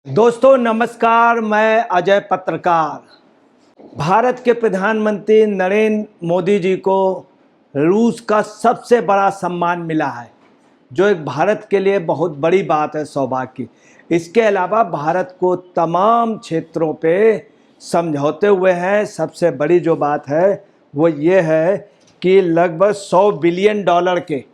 दोस्तों नमस्कार, मैं अजय पत्रकार। भारत के प्रधानमंत्री नरेंद्र मोदी जी को रूस का सबसे बड़ा सम्मान मिला है, जो एक भारत के लिए बहुत बड़ी बात है, सौभाग्य की। इसके अलावा भारत को तमाम क्षेत्रों पे समझौते हुए हैं। सबसे बड़ी जो बात है वो ये है कि लगभग $100 बिलियन के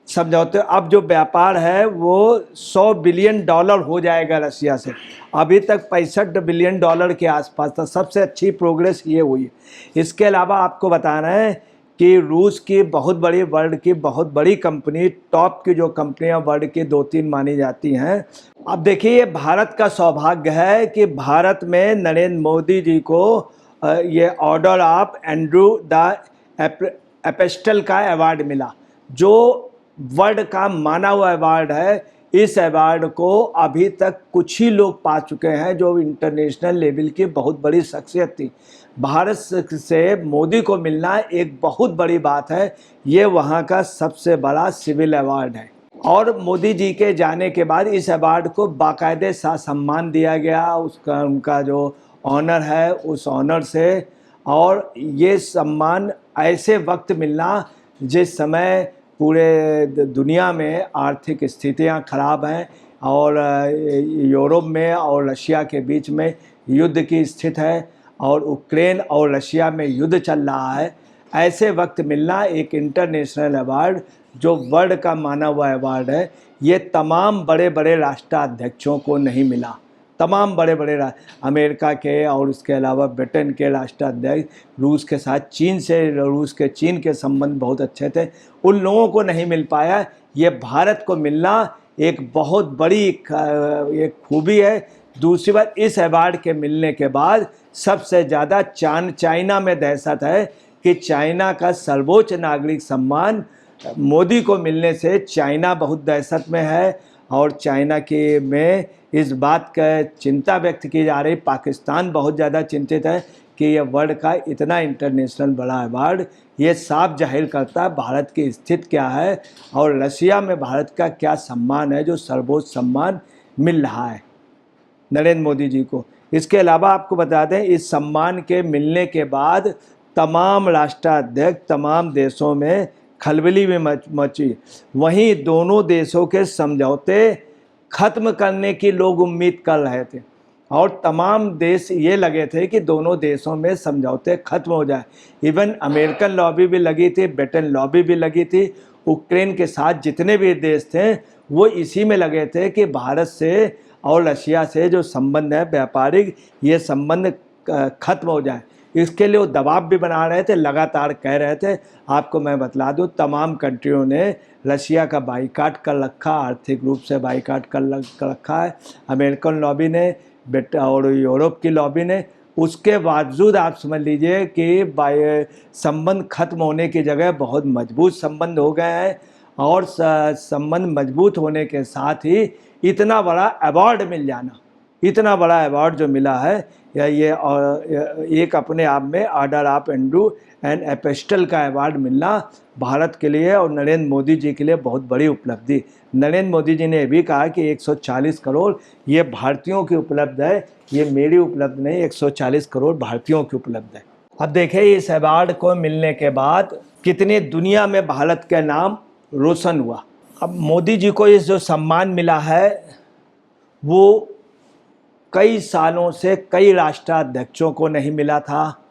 समझौते। अब जो व्यापार है वो $100 बिलियन हो जाएगा रशिया से। अभी तक $65 बिलियन के आसपास था। सबसे अच्छी प्रोग्रेस ये हुई है। इसके अलावा आपको बताना है कि रूस की बहुत बड़ी, वर्ल्ड की बहुत बड़ी कंपनी, टॉप की जो कंपनियां वर्ल्ड की 2-3 मानी जाती हैं। अब देखिए, ये भारत का सौभाग्य है कि भारत में नरेंद्र मोदी जी को ये ऑर्डर ऑफ एंड्रू द एपेस्टल का अवार्ड मिला, जो वर्ल्ड का माना हुआ अवार्ड है। इस अवार्ड को अभी तक कुछ ही लोग पा चुके हैं, जो इंटरनेशनल लेवल की बहुत बड़ी शख्सियत थी। भारत से मोदी को मिलना एक बहुत बड़ी बात है। ये वहाँ का सबसे बड़ा सिविल अवार्ड है और मोदी जी के जाने के बाद इस अवार्ड को बाकायदे सा सम्मान दिया गया। उनका जो ऑनर है, उस ऑनर से। और ये सम्मान ऐसे वक्त मिलना जिस समय पूरे दुनिया में आर्थिक स्थितियां खराब हैं और यूरोप में और रशिया के बीच में युद्ध की स्थिति है और यूक्रेन और रशिया में युद्ध चल रहा है। ऐसे वक्त मिलना एक इंटरनेशनल अवार्ड, जो वर्ल्ड का माना हुआ अवार्ड है, ये तमाम बड़े बड़े राष्ट्राध्यक्षों को नहीं मिला। तमाम बड़े बड़े अमेरिका के और इसके अलावा ब्रिटेन के राष्ट्राध्यक्ष, रूस के साथ चीन के संबंध बहुत अच्छे थे, उन लोगों को नहीं मिल पाया। ये भारत को मिलना एक बहुत बड़ी एक खूबी है। दूसरी बात, इस अवार्ड के मिलने के बाद सबसे ज़्यादा चाइना में दहशत है कि चाइना का सर्वोच्च नागरिक सम्मान मोदी को मिलने से चाइना बहुत दहशत में है। और चाइना के में इस बात का चिंता व्यक्त की जा रही, पाकिस्तान बहुत ज़्यादा चिंतित है कि यह वर्ल्ड का इतना इंटरनेशनल बड़ा अवार्ड ये साफ जाहिर करता है भारत की स्थिति क्या है और रशिया में भारत का क्या सम्मान है, जो सर्वोच्च सम्मान मिल रहा है नरेंद्र मोदी जी को। इसके अलावा आपको बता दें, इस सम्मान के मिलने के बाद तमाम राष्ट्राध्यक्ष, तमाम देशों में खलबली में मची। वहीं दोनों देशों के समझौते खत्म करने की लोग उम्मीद कर रहे थे और तमाम देश ये लगे थे कि दोनों देशों में समझौते खत्म हो जाए। इवन अमेरिकन लॉबी भी लगी थी, ब्रिटेन लॉबी भी लगी थी। यूक्रेन के साथ जितने भी देश थे वो इसी में लगे थे कि भारत से और रशिया से जो संबंध है व्यापारिक, ये संबंध खत्म हो जाए। इसके लिए वो दबाव भी बना रहे थे, लगातार कह रहे थे। आपको मैं बतला दूं, तमाम कंट्रियों ने रशिया का बाइकाट कर रखा, आर्थिक रूप से बाइकाट कर रखा है। अमेरिकन लॉबी ने और यूरोप की लॉबी ने। उसके बावजूद आप समझ लीजिए कि संबंध खत्म होने की जगह बहुत मजबूत संबंध हो गए हैं और संबंध मजबूत होने के साथ ही इतना बड़ा अवार्ड मिल जाना, इतना बड़ा अवार्ड जो मिला है, ये एक अपने आप में ऑर्डर ऑफ एंड्रू एंड एपेस्टल का अवार्ड मिलना भारत के लिए और नरेंद्र मोदी जी के लिए बहुत बड़ी उपलब्धि। नरेंद्र मोदी जी ने यह भी कहा कि 140 करोड़ ये भारतीयों की उपलब्ध है, ये मेरी उपलब्ध नहीं, 140 करोड़ भारतीयों की उपलब्ध है। अब देखिए, इस अवार्ड को मिलने के बाद कितनी दुनिया में भारत का नाम रोशन हुआ। अब मोदी जी को इस जो सम्मान मिला है वो कई सालों से कई राष्ट्राध्यक्षों को नहीं मिला था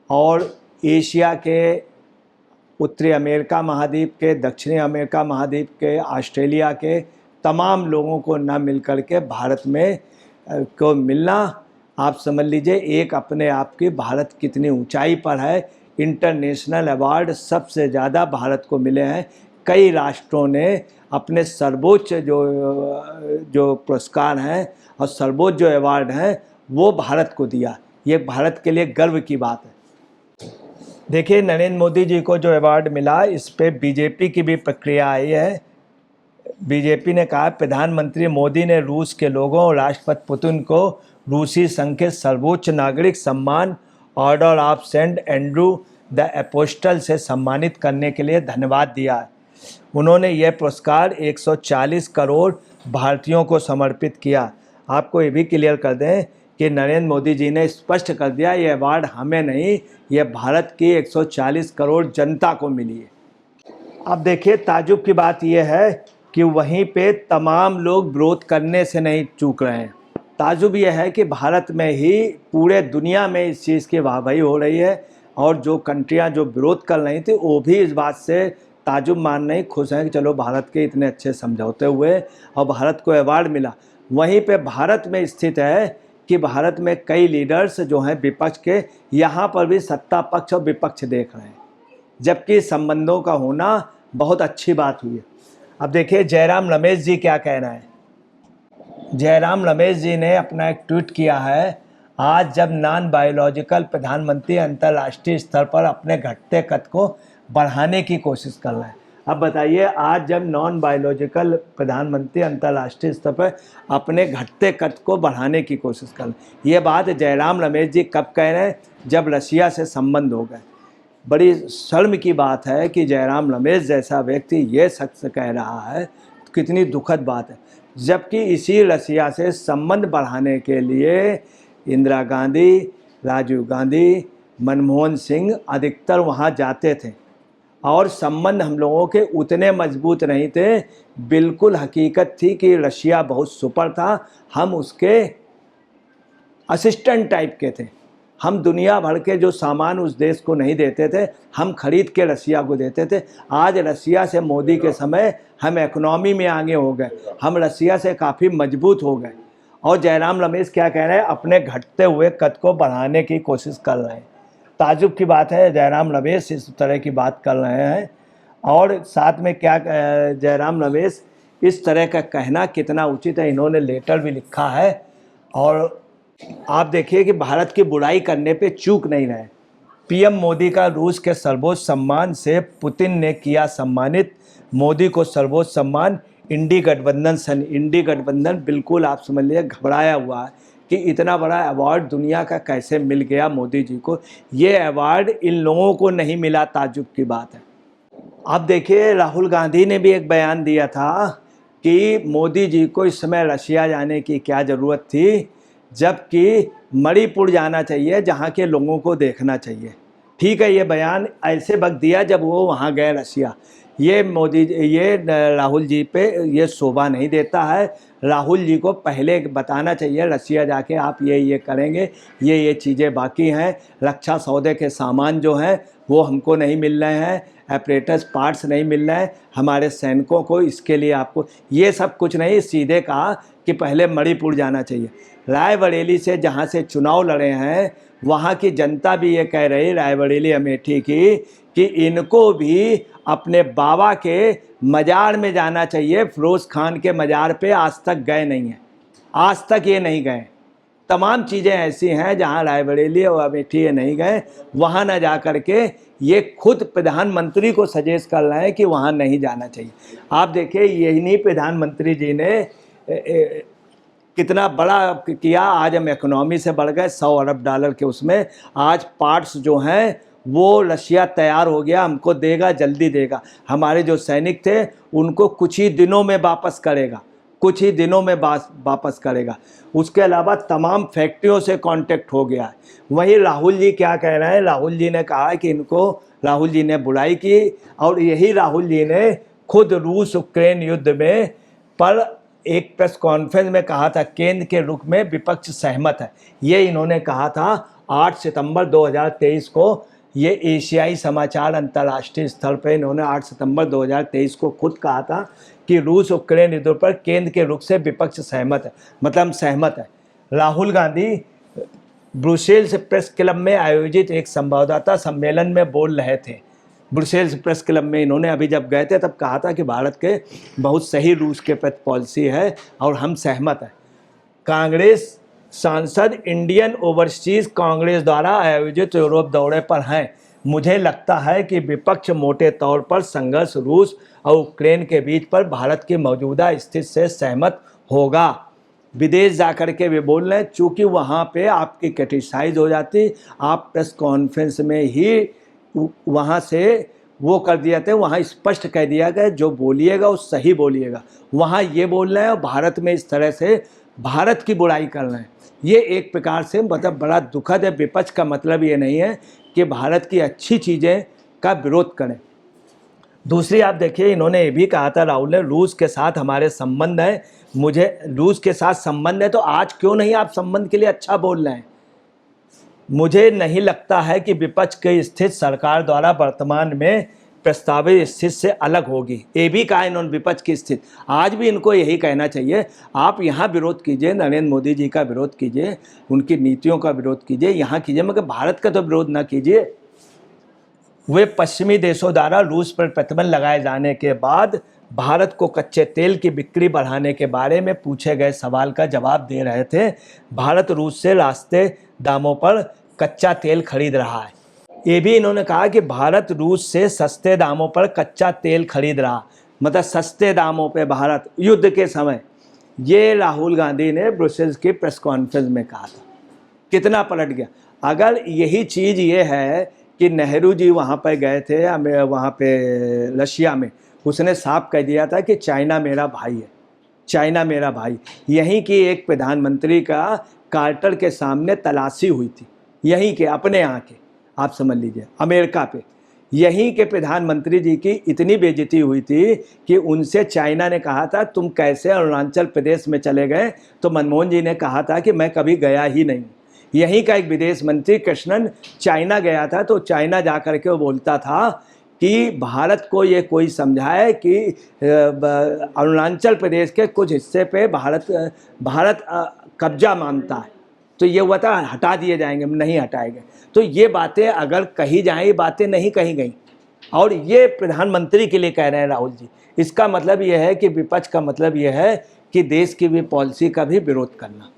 और एशिया के, उत्तरी अमेरिका महाद्वीप के, दक्षिणी अमेरिका महाद्वीप के, ऑस्ट्रेलिया के तमाम लोगों को न मिल कर के भारत में को मिलना, आप समझ लीजिए एक अपने आप की भारत कितनी ऊंचाई पर है। इंटरनेशनल अवार्ड सबसे ज़्यादा भारत को मिले हैं। कई राष्ट्रों ने अपने सर्वोच्च जो पुरस्कार हैं और सर्वोच्च जो अवार्ड हैं वो भारत को दिया। ये भारत के लिए गर्व की बात है। देखिए, नरेंद्र मोदी जी को जो अवार्ड मिला, इस पे बीजेपी की भी प्रक्रिया आई है। बीजेपी ने कहा, प्रधानमंत्री मोदी ने रूस के लोगों और राष्ट्रपति पुतिन को रूसी संघ के सर्वोच्च नागरिक सम्मान Order of Saint Andrew the Apostle से सम्मानित करने के लिए धन्यवाद दिया है। उन्होंने यह पुरस्कार 140 करोड़ भारतीयों को समर्पित किया। आपको ये भी क्लियर कर दें कि नरेंद्र मोदी जी ने स्पष्ट कर दिया ये अवार्ड हमें नहीं, ये भारत की 140 करोड़ जनता को मिली है। अब देखिए ताज्जुब की बात यह है कि वहीं पे तमाम लोग विरोध करने से नहीं चूक रहे हैं। ताज्जुब यह है कि भारत में ही पूरे दुनिया में इस चीज़ की वाहवाही हो रही है और जो कंट्रियां जो विरोध कर रही थी वो भी इस बात से ताज्जुब मान नहीं खुश हैं कि चलो भारत के इतने अच्छे समझौते हुए और भारत को अवार्ड मिला। वहीं पे भारत में स्थित है कि भारत में कई लीडर्स जो हैं विपक्ष के, यहाँ पर भी सत्ता पक्ष और विपक्ष देख रहे हैं, जबकि संबंधों का होना बहुत अच्छी बात हुई है। अब देखिए जयराम रमेश जी क्या कह रहे हैं। जयराम रमेश जी ने अपना एक ट्वीट किया है, आज जब नॉन बायोलॉजिकल प्रधानमंत्री अंतर्राष्ट्रीय स्तर पर अपने घटते कद को बढ़ाने की कोशिश कर रहे हैं। अब बताइए, आज जब नॉन बायोलॉजिकल प्रधानमंत्री अंतर्राष्ट्रीय स्तर पर अपने घटते कद को बढ़ाने की कोशिश कर रहे हैं, ये बात जयराम रमेश जी कब कह रहे हैं? जब रशिया से संबंध हो गए। बड़ी शर्म की बात है कि जयराम रमेश जैसा व्यक्ति ये शख्स कह रहा है, तो कितनी दुखद बात है। जबकि इसी रशिया से संबंध बढ़ाने के लिए इंदिरा गांधी, राजीव गांधी, मनमोहन सिंह अधिकतर वहाँ जाते थे और संबंध हम लोगों के उतने मजबूत नहीं थे। बिल्कुल हकीकत थी कि रशिया बहुत सुपर था, हम उसके असिस्टेंट टाइप के थे। हम दुनिया भर के जो सामान उस देश को नहीं देते थे, हम खरीद के रशिया को देते थे। आज रशिया से मोदी के समय हम इकोनॉमी में आगे हो गए, हम रशिया से काफ़ी मजबूत हो गए। और जयराम रमेश क्या कह रहे हैं? अपने घटते हुए कद को बढ़ाने की कोशिश कर रहे हैं। ताज्जुब की बात है, जयराम रमेश इस तरह की बात कर रहे हैं। और साथ में क्या जयराम रमेश इस तरह का कहना कितना उचित है, इन्होंने लेटर भी लिखा है। और आप देखिए कि भारत की बुराई करने पे चूक नहीं रहे। पीएम मोदी का रूस के सर्वोच्च सम्मान से पुतिन ने किया सम्मानित, मोदी को सर्वोच्च सम्मान। इंडी गठबंधन बिल्कुल आप समझ लीजिए घबराया हुआ है कि इतना बड़ा अवार्ड दुनिया का कैसे मिल गया मोदी जी को। ये अवार्ड इन लोगों को नहीं मिला, ताज्जुब की बात है। अब देखिए राहुल गांधी ने भी एक बयान दिया था कि मोदी जी को इस समय रशिया जाने की क्या ज़रूरत थी, जबकि मणिपुर जाना चाहिए जहाँ के लोगों को देखना चाहिए। ठीक है, ये बयान ऐसे वक्त दिया जब वो वहाँ गए रशिया। ये राहुल जी पे ये शोभा नहीं देता है। राहुल जी को पहले बताना चाहिए रशिया जाके आप ये करेंगे, ये चीज़ें बाकी हैं, रक्षा सौदे के सामान जो हैं वो हमको नहीं मिल रहे हैं, ऑपरेटर्स पार्ट्स नहीं मिल रहे हैं हमारे सैनिकों को, इसके लिए आपको ये सब कुछ नहीं, सीधे कहा कि पहले मणिपुर जाना चाहिए। रायबरेली से जहाँ से चुनाव लड़े हैं वहाँ की जनता भी ये कह रही, रायबरेली अमेठी की, कि इनको भी अपने बाबा के मज़ार में जाना चाहिए। फिरोज़ खान के मज़ार पे आज तक गए नहीं हैं, आज तक ये नहीं गए। तमाम चीज़ें ऐसी हैं जहाँ रायबरेली और अमेठी ये नहीं गए, वहाँ न जा कर के ये खुद प्रधानमंत्री को सजेस्ट कर रहे हैं कि वहाँ नहीं जाना चाहिए। आप देखिए यही नहीं, प्रधानमंत्री जी ने कितना बड़ा किया। आज हम इकोनॉमी से बढ़ गए, $100 अरब के उसमें आज पार्ट्स जो हैं वो रशिया तैयार हो गया, हमको देगा, जल्दी देगा। हमारे जो सैनिक थे उनको कुछ ही दिनों में वापस करेगा, कुछ ही दिनों में वापस करेगा। उसके अलावा तमाम फैक्ट्रियों से कांटेक्ट हो गया है। वहीं राहुल जी क्या कह रहे हैं? राहुल जी ने कहा कि राहुल जी ने बुराई की और यही राहुल जी ने खुद रूस यूक्रेन युद्ध में पर एक प्रेस कॉन्फ्रेंस में कहा था केंद्र के रुख में विपक्ष सहमत है। ये इन्होंने कहा था 8 सितंबर 2023 को। ये एशियाई समाचार अंतर्राष्ट्रीय स्तर पर इन्होंने 8 सितंबर 2023 को खुद कहा था कि रूस यूक्रेन युद्ध पर केंद्र के रुख से विपक्ष सहमत है, मतलब हम सहमत है। Rahul Gandhi Brussels press club में आयोजित एक संवाददाता सम्मेलन में बोल रहे थे। ब्रुसेल्स प्रेस क्लब में इन्होंने अभी जब गए थे तब कहा था कि भारत के बहुत सही रूस के प्रति पॉलिसी है और हम सहमत हैं। कांग्रेस सांसद इंडियन ओवरसीज कांग्रेस द्वारा आयोजित यूरोप दौरे पर हैं। मुझे लगता है कि विपक्ष मोटे तौर पर संघर्ष रूस और यूक्रेन के बीच पर भारत की मौजूदा स्थिति से सहमत होगा। विदेश जाकर के वे बोल रहे हैं, चूँकि वहाँ पे आपकी क्रिटिसाइज हो जाती, आप प्रेस कॉन्फ्रेंस में ही वहाँ से वो कर दिया था, वहाँ स्पष्ट कह दिया गया जो बोलिएगा वो सही बोलिएगा। वहाँ ये बोल रहे हैं भारत में इस तरह से भारत की बुराई कर रहे हैं। ये एक प्रकार से मतलब बड़ा दुखद है। विपक्ष का मतलब ये नहीं है कि भारत की अच्छी चीज़ें का विरोध करें। दूसरी आप देखिए, इन्होंने ये भी कहा था राहुल ने, रूस के साथ हमारे संबंध है, मुझे रूस के साथ संबंध है, तो आज क्यों नहीं आप संबंध के लिए अच्छा बोल रहे हैं। मुझे नहीं लगता है कि विपक्ष की स्थिति सरकार द्वारा वर्तमान में प्रस्तावित स्थिति से अलग होगी। ये भी कहा इन्होंने विपक्ष की स्थिति, आज भी इनको यही कहना चाहिए, आप यहाँ विरोध कीजिए, नरेंद्र मोदी जी का विरोध कीजिए, उनकी नीतियों का विरोध कीजिए, यहाँ कीजिए, मगर भारत का तो विरोध ना कीजिए। वे पश्चिमी देशों द्वारा रूस पर प्रतिबंध लगाए जाने के बाद भारत को कच्चे तेल की बिक्री बढ़ाने के बारे में पूछे गए सवाल का जवाब दे रहे थे। भारत रूस से सस्ते दामों पर कच्चा तेल खरीद रहा है। ये भी इन्होंने कहा कि भारत रूस से सस्ते दामों पर कच्चा तेल खरीद रहा, मतलब सस्ते दामों पे भारत युद्ध के समय। ये राहुल गांधी ने ब्रुसेल्स की प्रेस कॉन्फ्रेंस में कहा था। कितना पलट गया। अगर यही चीज़ ये है कि नेहरू जी वहाँ पर गए थे, वहाँ पे रशिया में, उसने साफ कह दिया था कि चाइना मेरा भाई है, चाइना मेरा भाई। यहीं की एक प्रधानमंत्री का कार्टर के सामने तलाशी हुई थी, यहीं के अपने यहाँ के, आप समझ लीजिए, अमेरिका पे। यहीं के प्रधानमंत्री जी की इतनी बेइज्जती हुई थी कि उनसे चाइना ने कहा था तुम कैसे अरुणाचल प्रदेश में चले गए, तो मनमोहन जी ने कहा था कि मैं कभी गया ही नहीं। यहीं का एक विदेश मंत्री कृष्णन चाइना गया था, तो चाइना जा कर के वो बोलता था कि भारत को ये कोई समझाए कि अरुणाचल प्रदेश के कुछ हिस्से पे भारत कब्जा मानता है, तो ये हुआ था हटा दिए जाएंगे, नहीं हटाएंगे। तो ये बातें अगर कही जाएं, ये बातें नहीं कही गई, और ये प्रधानमंत्री के लिए कह रहे हैं राहुल जी। इसका मतलब ये है कि विपक्ष का मतलब ये है कि देश की भी पॉलिसी का भी विरोध करना।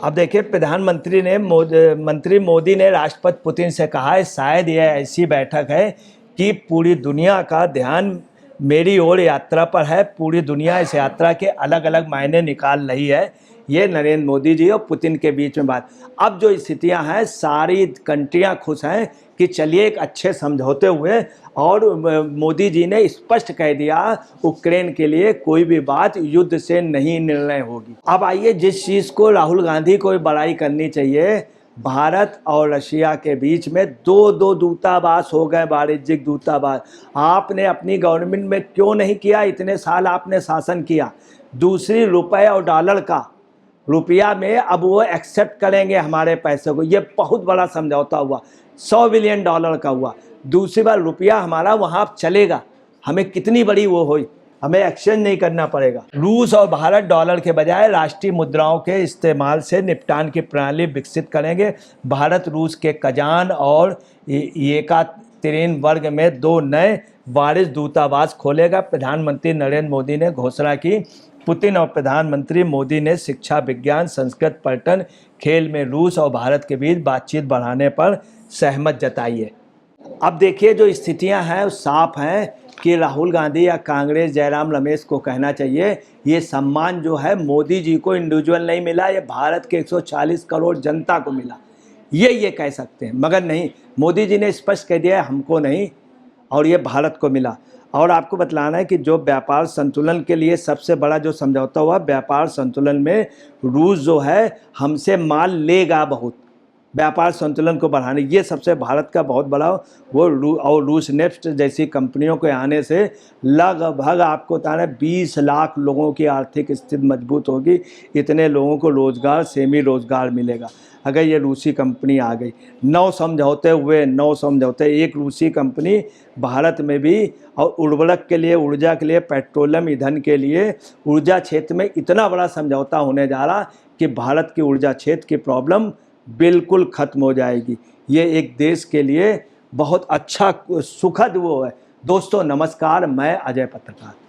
अब देखिए, प्रधानमंत्री ने मंत्री मोदी ने राष्ट्रपति पुतिन से कहा है, शायद यह ऐसी बैठक है कि पूरी दुनिया का ध्यान मेरी ओर यात्रा पर है, पूरी दुनिया इस यात्रा के अलग अलग मायने निकाल रही है। ये नरेंद्र मोदी जी और पुतिन के बीच में बात। अब जो स्थितियां हैं, सारी कंट्रियां खुश हैं कि चलिए एक अच्छे समझौते हुए, और मोदी जी ने स्पष्ट कह दिया यूक्रेन के लिए कोई भी बात युद्ध से नहीं निर्णय होगी। अब आइए, जिस चीज़ को राहुल गांधी को बड़ाई करनी चाहिए, भारत और रशिया के बीच में दो दूतावास हो गए, वाणिज्यिक दूतावास। आपने अपनी गवर्नमेंट में क्यों नहीं किया? इतने साल आपने शासन किया। दूसरी, रुपए और डॉलर का, रुपया में अब वो एक्सेप्ट करेंगे हमारे पैसे को, ये बहुत बड़ा समझौता हुआ, $100 बिलियन का हुआ। दूसरी बार रुपया हमारा वहाँ चलेगा, हमें कितनी बड़ी वो हुई, हमें एक्सचेंज नहीं करना पड़ेगा। रूस और भारत डॉलर के बजाय राष्ट्रीय मुद्राओं के इस्तेमाल से निपटान की प्रणाली विकसित करेंगे। भारत रूस के कजान और येकातेरिनबर्ग में 2 नए वाणिज्य दूतावास खोलेगा। प्रधानमंत्री नरेंद्र मोदी ने घोषणा की। पुतिन और प्रधानमंत्री मोदी ने शिक्षा, विज्ञान, संस्कृत, पर्यटन, खेल में रूस और भारत के बीच बातचीत बढ़ाने पर सहमत जताई है। अब देखिए, जो स्थितियां हैं वो साफ हैं कि राहुल गांधी या कांग्रेस जयराम रमेश को कहना चाहिए, ये सम्मान जो है मोदी जी को इंडिविजुअल नहीं मिला, ये भारत के 140 करोड़ जनता को मिला, ये कह सकते हैं। मगर नहीं, मोदी जी ने स्पष्ट कह दिया हमको नहीं, और ये भारत को मिला। और आपको बतलाना है कि जो व्यापार संतुलन के लिए सबसे बड़ा जो समझौता हुआ, व्यापार संतुलन में रूस जो है हमसे माल लेगा बहुत, व्यापार संतुलन को बढ़ाने, ये सबसे भारत का बहुत बड़ा वो। और रूस नेफ्ट जैसी कंपनियों के आने से लगभग आपको बता रहे 20 लाख लोगों की आर्थिक स्थिति मजबूत होगी। इतने लोगों को रोज़गार, सेमी रोज़गार मिलेगा अगर ये रूसी कंपनी आ गई। 9 समझौते हुए, 9 समझौते, एक रूसी कंपनी भारत में भी, और उर्वरक के लिए, ऊर्जा के लिए, पेट्रोलियम ईंधन के लिए, ऊर्जा क्षेत्र में इतना बड़ा समझौता होने जा रहा कि भारत की ऊर्जा क्षेत्र की प्रॉब्लम बिल्कुल ख़त्म हो जाएगी। ये एक देश के लिए बहुत अच्छा सुखद वो है। दोस्तों नमस्कार, मैं अजय पत्रकार।